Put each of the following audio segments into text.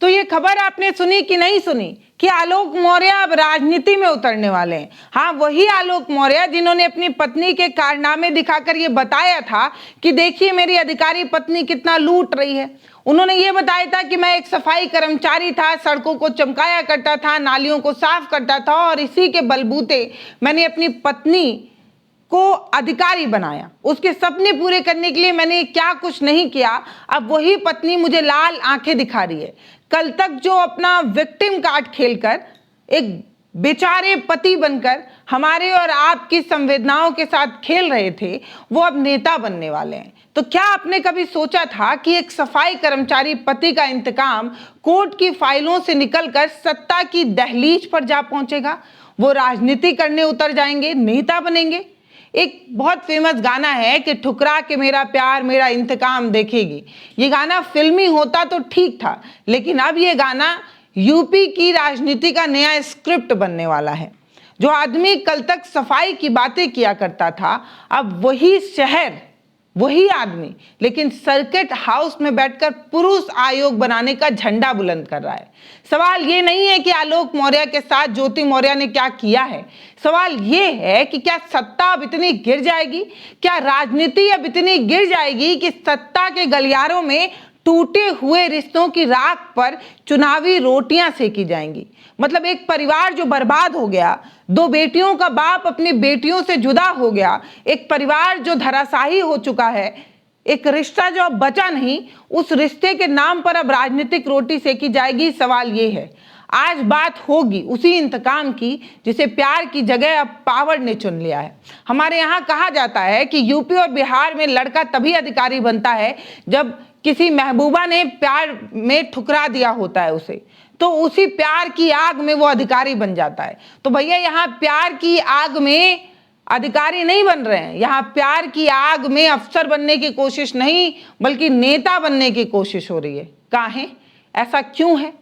तो ये खबर आपने सुनी कि नहीं सुनी कि आलोक मौर्य अब राजनीति में उतरने वाले हैं। हाँ, वही आलोक मौर्य जिन्होंने अपनी पत्नी के कारनामे दिखाकर ये बताया था कि देखिए मेरी अधिकारी पत्नी कितना लूट रही है। उन्होंने ये बताया था कि मैं एक सफाई कर्मचारी था, सड़कों को चमकाया करता था, नालियों को साफ करता था और इसी के बलबूते मैंने अपनी पत्नी को अधिकारी बनाया। उसके सपने पूरे करने के लिए मैंने क्या कुछ नहीं किया। अब वही पत्नी मुझे लाल आंखें दिखा रही है। कल तक जो अपना विक्टिम कार्ड खेलकर एक बेचारे पति बनकर हमारे और आपकी संवेदनाओं के साथ खेल रहे थे, वो अब नेता बनने वाले हैं। तो क्या आपने कभी सोचा था कि एक सफाई कर्मचारी पति का इंतकाम कोर्ट की फाइलों से निकलकर सत्ता की दहलीज पर जा पहुंचेगा? वो राजनीति करने उतर जाएंगे, नेता बनेंगे। एक बहुत फेमस गाना है कि ठुकरा के मेरा प्यार मेरा इंतकाम देखेगी। ये गाना फिल्मी होता तो ठीक था, लेकिन अब ये गाना यूपी की राजनीति का नया स्क्रिप्ट बनने वाला है। जो आदमी कल तक सफाई की बातें किया करता था, अब वही शहर वही आदमी लेकिन सर्किट हाउस में बैठकर पुरुष आयोग बनाने का झंडा बुलंद कर रहा है। सवाल ये नहीं है कि आलोक मौर्य के साथ ज्योति मौर्य ने क्या किया है। सवाल ये है कि क्या सत्ता अब इतनी गिर जाएगी, क्या राजनीति अब इतनी गिर जाएगी कि सत्ता के गलियारों में टूटे हुए रिश्तों की राख पर चुनावी रोटियां सेकी जाएंगी। मतलब एक परिवार जो बर्बाद हो गया, दो बेटियों का बाप अपनी बेटियों से जुदा हो गया, एक परिवार जो धराशायी हो चुका है, एक रिश्ता जो अब बचा नहीं, उस रिश्ते के नाम पर अब राजनीतिक रोटी सेकी जाएगी। सवाल ये है, आज बात होगी उसी इंतकाम की जिसे प्यार की जगह अब पावर ने चुन लिया है। हमारे यहाँ कहा जाता है कि यूपी और बिहार में लड़का तभी अधिकारी बनता है जब किसी महबूबा ने प्यार में ठुकरा दिया होता है उसे, तो उसी प्यार की आग में वो अधिकारी बन जाता है। तो भैया यहाँ प्यार की आग में अधिकारी नहीं बन रहे हैं, यहाँ प्यार की आग में अफसर बनने की कोशिश नहीं बल्कि नेता बनने की कोशिश हो रही है। काहे? ऐसा क्यों है?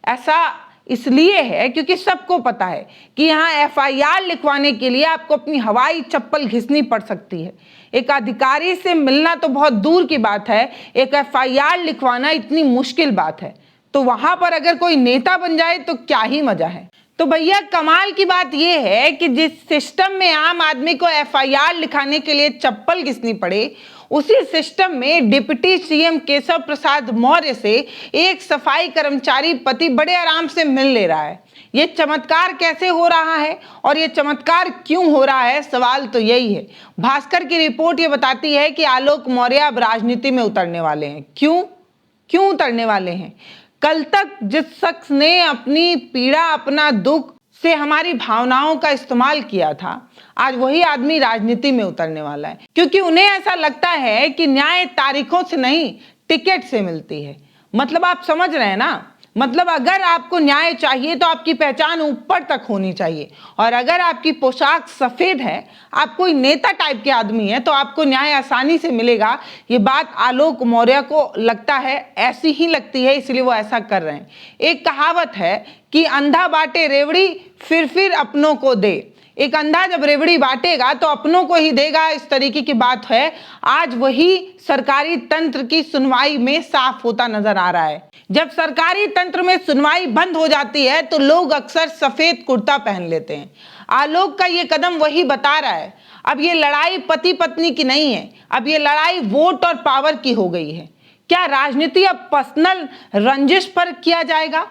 ऐसा इसलिए है क्योंकि सबको पता है कि यहाँ एफआईआर लिखवाने के लिए आपको अपनी हवाई चप्पल घिसनी पड़ सकती है। एक अधिकारी से मिलना तो बहुत दूर की बात है, एक एफआईआर लिखवाना इतनी मुश्किल बात है। तो वहां पर अगर कोई नेता बन जाए तो क्या ही मजा है। तो भैया कमाल की बात यह है कि जिस सिस्टम में आम आदमी को एफआईआर लिखाने के लिए चप्पल घिसनी पड़े, उसी सिस्टम में डिप्टी सीएम केशव प्रसाद मौर्य से एक सफाई कर्मचारी पति बड़े आराम से मिल ले रहा है। ये चमत्कार कैसे हो रहा है और ये चमत्कार क्यों हो रहा है? सवाल तो यही है। भास्कर की रिपोर्ट ये बताती है कि आलोक मौर्य अब राजनीति में उतरने वाले हैं। क्यों उतरने वाले हैं? कल तक जिस शख्स ने अपनी पीड़ा, अपना दुख से हमारी भावनाओं का इस्तेमाल किया था, आज वही आदमी राजनीति में उतरने वाला है। क्योंकि उन्हें ऐसा लगता है कि न्याय तारीखों से नहीं, टिकट से मिलती है। मतलब आप समझ रहे हैं ना? मतलब अगर आपको न्याय चाहिए तो आपकी पहचान ऊपर तक होनी चाहिए, और अगर आपकी पोशाक सफेद है, आप कोई नेता टाइप के आदमी है, तो आपको न्याय आसानी से मिलेगा। ये बात आलोक मौर्य को लगता है, ऐसी ही लगती है, इसलिए वो ऐसा कर रहे हैं। एक कहावत है कि अंधा बांटे रेवड़ी फिर अपनों को दे। एक अंधा जब रेवड़ी बांटेगा तो अपनों को ही देगा, इस तरीके की बात है। आज वही सरकारी तंत्र की सुनवाई में साफ होता नजर आ रहा है। जब सरकारी तंत्र में सुनवाई बंद हो जाती है तो लोग अक्सर सफेद कुर्ता पहन लेते हैं। आलोक का ये कदम वही बता रहा है। अब ये लड़ाई पति पत्नी की नहीं है, अब ये लड़ाई वोट और पावर की हो गई है। क्या राजनीति अब पर्सनल रंजिश पर किया जाएगा?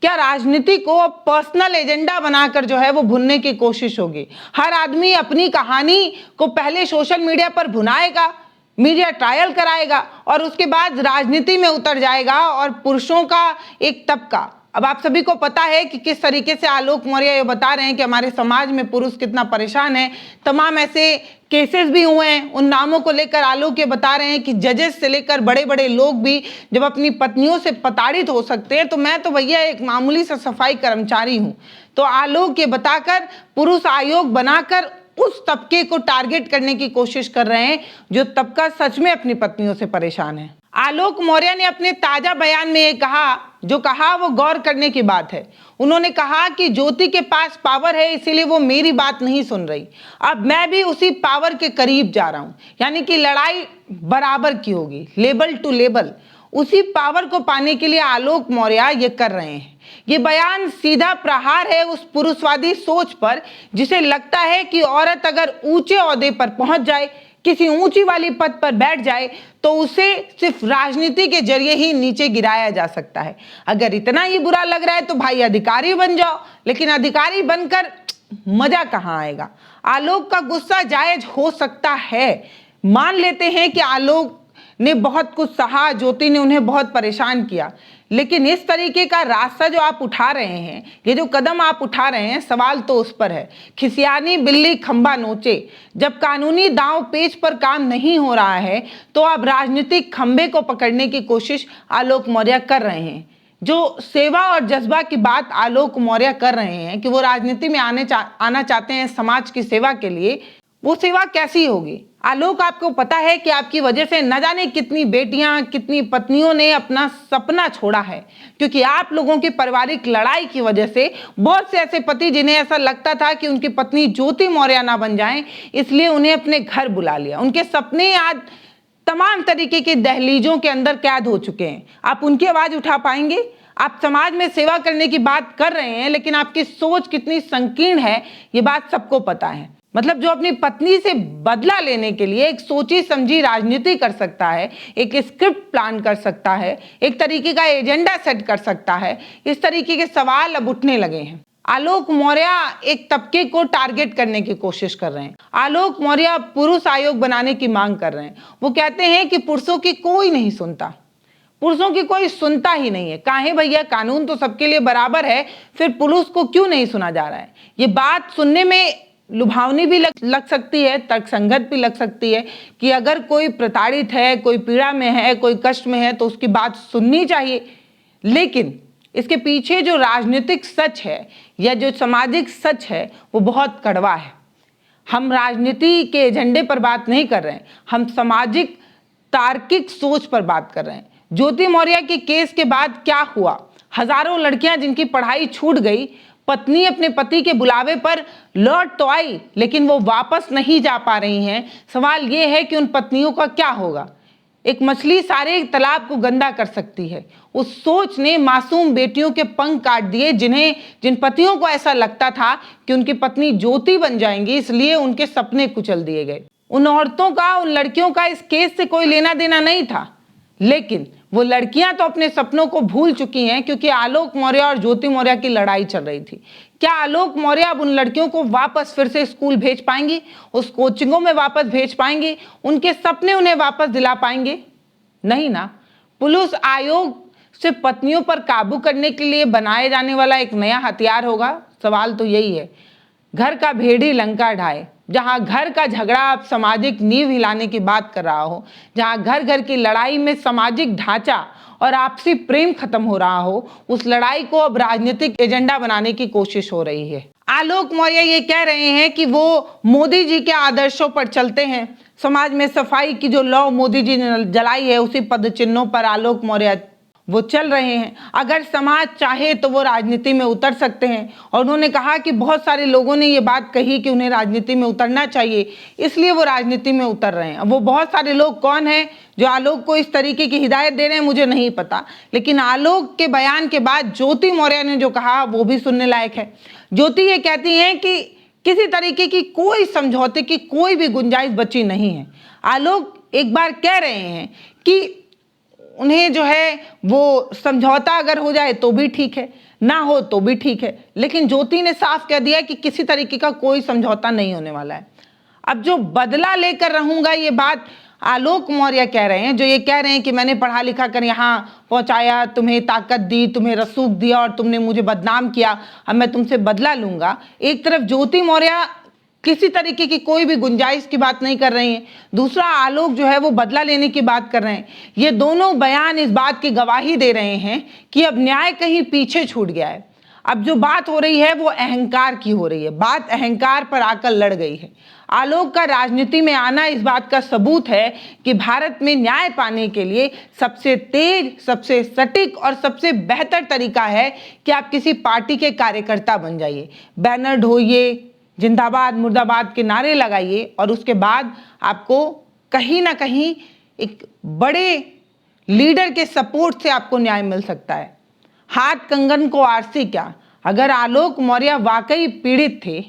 क्या राजनीति को अब पर्सनल एजेंडा बनाकर जो है वो भुनने की कोशिश होगी? हर आदमी अपनी कहानी को पहले सोशल मीडिया पर भुनाएगा, मीडिया ट्रायल कराएगा और उसके बाद राजनीति में उतर जाएगा। और पुरुषों का एक तबका, अब आप सभी को पता है कि किस तरीके से आलोक मौर्य ये बता रहे हैं कि हमारे समाज में पुरुष कितना परेशान है। तमाम ऐसे केसेस भी हुए हैं, उन नामों को लेकर आलोक ये बता रहे हैं कि जजेस से लेकर बड़े बड़े लोग भी जब अपनी पत्नियों से प्रताड़ित हो सकते हैं। तो मैं तो भैया एक मामूली सा सफाई कर्मचारी हूँ। तो आलोक ये बताकर पुरुष आयोग बनाकर उस तबके को टारगेट करने की कोशिश कर रहे हैं जो तबका सच में अपनी पत्नियों से परेशान है। आलोक मौर्य ने अपने ताजा बयान में ये कहा वो गौर करने की बात है। उन्होंने कहा कि ज्योति के पास पावर है, इसीलिए वो मेरी बात नहीं सुन रही। अब मैं भी उसी पावर के करीब जा रहा हूं, यानी कि लड़ाई बराबर की होगी, लेवल टू लेवल। उसी पावर को पाने के लिए आलोक मौर्य ये कर रहे हैं। ये बयान सीधा प्रहार है उस पुरुषवादी सोच पर जिसे लगता है कि औरत अगर ऊंचे ओहदे पर पहुंच जाए, किसी ऊंची वाली पद पर बैठ जाए, तो उसे सिर्फ राजनीति के जरिए ही नीचे गिराया जा सकता है। अगर इतना ही बुरा लग रहा है तो भाई अधिकारी बन जाओ, लेकिन अधिकारी बनकर मजा कहाँ आएगा। आलोक का गुस्सा जायज हो सकता है, मान लेते हैं कि आलोक ने बहुत कुछ सहा, ज्योति ने उन्हें बहुत परेशान किया, लेकिन इस तरीके का रास्ता जो आप उठा रहे हैं, ये जो कदम आप उठा रहे हैं, सवाल तो उस पर है। खिसियानी बिल्ली खंबा नोचे। जब कानूनी दांव पेच पर काम नहीं हो रहा है तो आप राजनीतिक खंबे को पकड़ने की कोशिश आलोक मौर्य कर रहे हैं। जो सेवा और जज्बा की बात आलोक मौर्य कर रहे हैं कि वो राजनीति में आना चाहते हैं समाज की सेवा के लिए, वो सेवा कैसी होगी। आलोक, आपको पता है कि आपकी वजह से न जाने कितनी बेटियां, कितनी पत्नियों ने अपना सपना छोड़ा है, क्योंकि आप लोगों की पारिवारिक लड़ाई की वजह से बहुत से ऐसे पति जिन्हें ऐसा लगता था कि उनकी पत्नी ज्योति मौर्य ना बन जाएं, इसलिए उन्हें अपने घर बुला लिया। उनके सपने आज तमाम तरीके की दहलीजों के अंदर कैद हो चुके हैं। आप उनकी आवाज उठा पाएंगे? आप समाज में सेवा करने की बात कर रहे हैं, लेकिन आपकी सोच कितनी संकीर्ण है ये बात सबको पता है। मतलब जो अपनी पत्नी से बदला लेने के लिए एक सोची समझी राजनीति कर सकता है, एक स्क्रिप्ट प्लान कर सकता है, एक तरीके का एजेंडा सेट कर सकता है, इस तरीके के सवाल अब उठने लगे हैं। आलोक मौर्य एक तबके को टारगेट करने की कोशिश कर रहे हैं। आलोक मौर्य पुरुष आयोग बनाने की मांग कर रहे हैं। वो कहते हैं कि पुरुषों की कोई नहीं सुनता, पुरुषों की कोई सुनता ही नहीं है। काहे भैया, कानून तो सबके लिए बराबर है, फिर पुरुष को क्यों नहीं सुना जा रहा है। ये बात सुनने में लुभावनी भी लग सकती है, तर्कसंगत भी लग सकती है कि अगर कोई प्रताड़ित है, कोई पीड़ा में है, कोई कष्ट में है तो उसकी बात सुननी चाहिए, लेकिन इसके पीछे जो राजनीतिक सच है या जो सामाजिक सच है वो बहुत कड़वा है। हम राजनीति के एजेंडे पर बात नहीं कर रहे हैं, हम सामाजिक तार्किक सोच पर बात कर रहे हैं। ज्योति मौर्य के केस के बाद क्या हुआ? हजारों लड़कियां जिनकी पढ़ाई छूट गई, पत्नी अपने पति के बुलावे पर लौट तो आई, लेकिन वो वापस नहीं जा पा रही हैं। सवाल ये है कि उन पत्नियों का क्या होगा? एक मछली सारे तालाब को गंदा कर सकती है। उस सोच ने मासूम बेटियों के पंख काट दिए, जिन पतियों को ऐसा लगता था कि उनकी पत्नी ज्योति बन जाएंगी, इसलिए उनके सपने कुचल दिए गए। उन औरतों का, उन लड़कियों का इस केस से कोई लेना देना नहीं था, लेकिन वो लड़कियां तो अपने सपनों को भूल चुकी हैं, क्योंकि आलोक मौर्य और ज्योति मौर्य की लड़ाई चल रही थी। क्या आलोक मौर्य अब उन लड़कियों को वापस फिर से स्कूल भेज पाएंगे, उस कोचिंगों में वापस भेज पाएंगे, उनके सपने उन्हें वापस दिला पाएंगे? नहीं ना। पुलिस आयोग सिर्फ पत्नियों पर काबू करने के लिए बनाए जाने वाला एक नया हथियार होगा। सवाल तो यही है। घर का भेड़ी लंका ढाए। जहां घर का झगड़ा अब सामाजिक नींव हिलाने की बात कर रहा हो, जहां घर घर की लड़ाई में सामाजिक ढांचा और आपसी प्रेम खत्म हो रहा हो, उस लड़ाई को अब राजनीतिक एजेंडा बनाने की कोशिश हो रही है। आलोक मौर्य ये कह रहे हैं कि वो मोदी जी के आदर्शों पर चलते हैं। समाज में सफाई की जो लौ मोदी जी ने जलाई है, उसी पद चिन्हों पर आलोक मौर्य वो चल रहे हैं। अगर समाज चाहे तो वो राजनीति में उतर सकते हैं, और उन्होंने कहा कि बहुत सारे लोगों ने ये बात कही कि उन्हें राजनीति में उतरना चाहिए, इसलिए वो राजनीति में उतर रहे हैं। अब वो बहुत सारे लोग कौन हैं जो आलोक को इस तरीके की हिदायत दे रहे हैं, मुझे नहीं पता, लेकिन आलोक के बयान के बाद ज्योति मौर्य ने जो कहा वो भी सुनने लायक है। ज्योति ये कहती हैं कि किसी तरीके की कोई समझौते की कोई भी गुंजाइश बची नहीं है। आलोक एक बार कह रहे हैं कि उन्हें जो है वो समझौता अगर हो जाए तो भी ठीक है, ना हो तो भी ठीक है, लेकिन ज्योति ने साफ कह दिया कि किसी तरीके का कोई समझौता नहीं होने वाला है। अब जो बदला लेकर रहूंगा, ये बात आलोक मौर्य कह रहे हैं, जो ये कह रहे हैं कि मैंने पढ़ा लिखा कर यहाँ पहुंचाया, तुम्हें ताकत दी, तुम्हें रसूख दिया और तुमने मुझे बदनाम किया, अब मैं तुमसे बदला लूंगा। एक तरफ ज्योति मौर्य किसी तरीके की कोई भी गुंजाइश की बात नहीं कर रही है, दूसरा आलोक जो है वो बदला लेने की बात कर रहे हैं। ये दोनों बयान इस बात की गवाही दे रहे हैं कि अब न्याय कहीं पीछे छूट गया है। अब जो बात हो रही है वो अहंकार की हो रही है, बात अहंकार पर आकर लड़ गई है। आलोक का राजनीति में आना इस बात का सबूत है कि भारत में न्याय पाने के लिए सबसे तेज, सबसे सटीक और सबसे बेहतर तरीका है कि आप किसी पार्टी के कार्यकर्ता बन जाइए, बैनर ढोइए, जिंदाबाद मुर्दाबाद के नारे लगाइए, और उसके बाद आपको कहीं ना कहीं एक बड़े लीडर के सपोर्ट से आपको न्याय मिल सकता है। हाथ कंगन को आरसी क्या, अगर आलोक मौर्य वाकई पीड़ित थे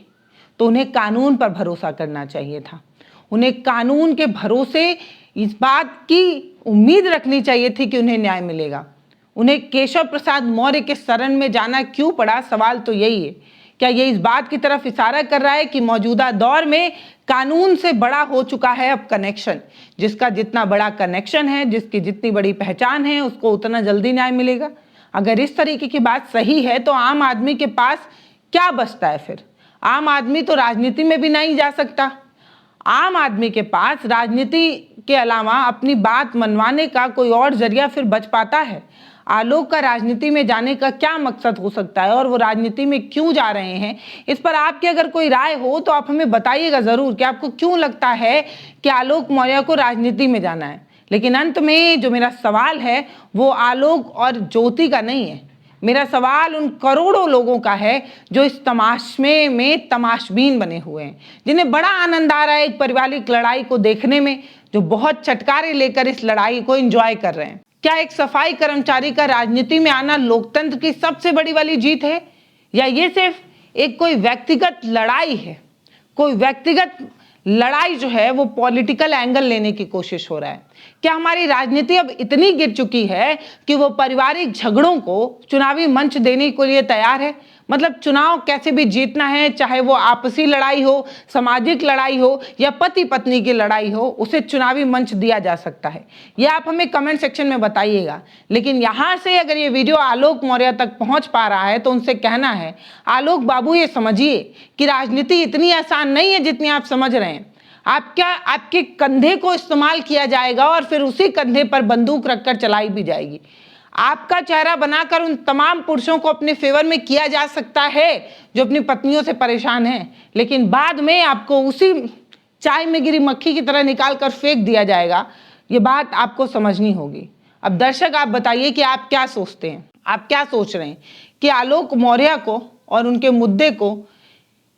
तो उन्हें कानून पर भरोसा करना चाहिए था। उन्हें कानून के भरोसे इस बात की उम्मीद रखनी चाहिए थी कि उन्हें न्याय मिलेगा। उन्हें केशव प्रसाद मौर्य के शरण में जाना क्यों पड़ा? सवाल तो यही है। क्या ये इस बात की तरफ इशारा कर रहा है कि मौजूदा दौर में कानून से बड़ा हो चुका है अब कनेक्शन? जिसका जितना बड़ा कनेक्शन है, जिसकी जितनी बड़ी पहचान है, उसको उतना जल्दी न्याय मिलेगा। अगर इस तरीके की बात सही है तो आम आदमी के पास क्या बचता है फिर? आम आदमी तो राजनीति में भी नहीं जा सकता। आम आदमी के पास राजनीति के अलावा अपनी बात मनवाने का कोई और जरिया फिर बच पाता है? आलोक का राजनीति में जाने का क्या मकसद हो सकता है और वो राजनीति में क्यों जा रहे हैं? इस पर आपकी अगर कोई राय हो तो आप हमें बताइएगा ज़रूर कि आपको क्यों लगता है कि आलोक मौर्य को राजनीति में जाना है। लेकिन अंत में जो मेरा सवाल है वो आलोक और ज्योति का नहीं है। मेरा सवाल उन करोड़ों लोगों का है जो इस तमाशे में तमाशबीन बने हुए हैं, जिन्हें बड़ा आनंद आ रहा है एक पारिवारिक लड़ाई को देखने में, जो बहुत चटकारे लेकर इस लड़ाई को एंजॉय कर रहे हैं। क्या एक सफाई कर्मचारी का राजनीति में आना लोकतंत्र की सबसे बड़ी वाली जीत है, या ये सिर्फ एक कोई व्यक्तिगत लड़ाई है? कोई व्यक्तिगत लड़ाई जो है वो पॉलिटिकल एंगल लेने की कोशिश हो रहा है। क्या हमारी राजनीति अब इतनी गिर चुकी है कि वो पारिवारिक झगड़ों को चुनावी मंच देने के लिए तैयार है? मतलब चुनाव कैसे भी जीतना है, चाहे वो आपसी लड़ाई हो, सामाजिक लड़ाई हो या पति पत्नी की लड़ाई हो, उसे चुनावी मंच दिया जा सकता है। ये आप हमें कमेंट सेक्शन में बताइएगा। लेकिन यहाँ से अगर ये वीडियो आलोक मौर्य तक पहुँच पा रहा है तो उनसे कहना है, आलोक बाबू ये समझिए कि राजनीति इतनी आसान नहीं है जितनी आप समझ रहे हैं। आपके कंधे को इस्तेमाल किया जाएगा और फिर उसी कंधे पर बंदूक रखकर चलाई भी जाएगी। आपका चेहरा बनाकर उन तमाम पुरुषों को अपने फेवर में किया जा सकता है जो अपनी पत्नियों से परेशान हैं, लेकिन बाद में आपको उसी चाय में गिरी मक्खी की तरह निकाल कर फेंक दिया जाएगा। ये बात आपको समझनी होगी। अब दर्शक आप बताइए कि आप क्या सोचते हैं, आप क्या सोच रहे हैं कि आलोक मौर्य को और उनके मुद्दे को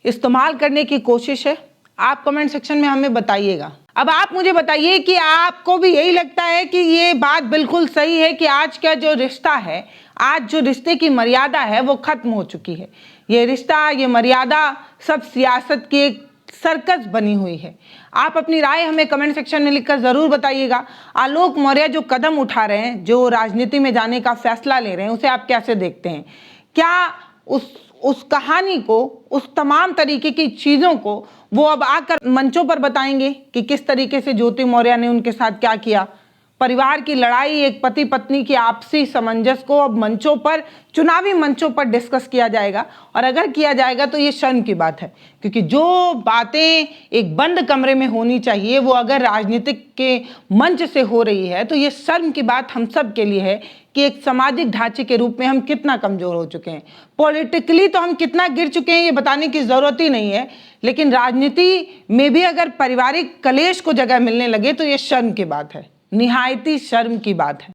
इस्तेमाल करने की कोशिश है? आप कमेंट सेक्शन में हमें बताइएगा। अब आप मुझे बताइए कि आपको भी यही लगता है कि ये बात बिल्कुल सही है कि आज का जो रिश्ता है, आज जो रिश्ते की मर्यादा है वो खत्म हो चुकी है। ये रिश्ता, ये मर्यादा सब सियासत की एक सर्कस बनी हुई है। आप अपनी राय हमें कमेंट सेक्शन में लिखकर ज़रूर बताइएगा। आलोक मौर्य जो कदम उठा रहे हैं, जो राजनीति में जाने का फैसला ले रहे हैं, उसे आप कैसे देखते हैं? क्या उस कहानी को, उस तमाम तरीके की चीज़ों को वो अब आकर मंचों पर बताएंगे कि किस तरीके से ज्योति मौर्य ने उनके साथ क्या किया? परिवार की लड़ाई, एक पति पत्नी की आपसी सामंजस्य को अब मंचों पर, चुनावी मंचों पर डिस्कस किया जाएगा। और अगर किया जाएगा तो ये शर्म की बात है, क्योंकि जो बातें एक बंद कमरे में होनी चाहिए वो अगर राजनीतिक के मंच से हो रही है तो ये शर्म की बात हम सब के लिए है कि एक सामाजिक ढांचे के रूप में हम कितना कमज़ोर हो चुके हैं। पॉलिटिकली तो हम कितना गिर चुके हैं ये बताने की ज़रूरत ही नहीं है, लेकिन राजनीति में भी अगर पारिवारिक कलेश को जगह मिलने लगे तो ये शर्म की बात है, निहायती शर्म की बात है।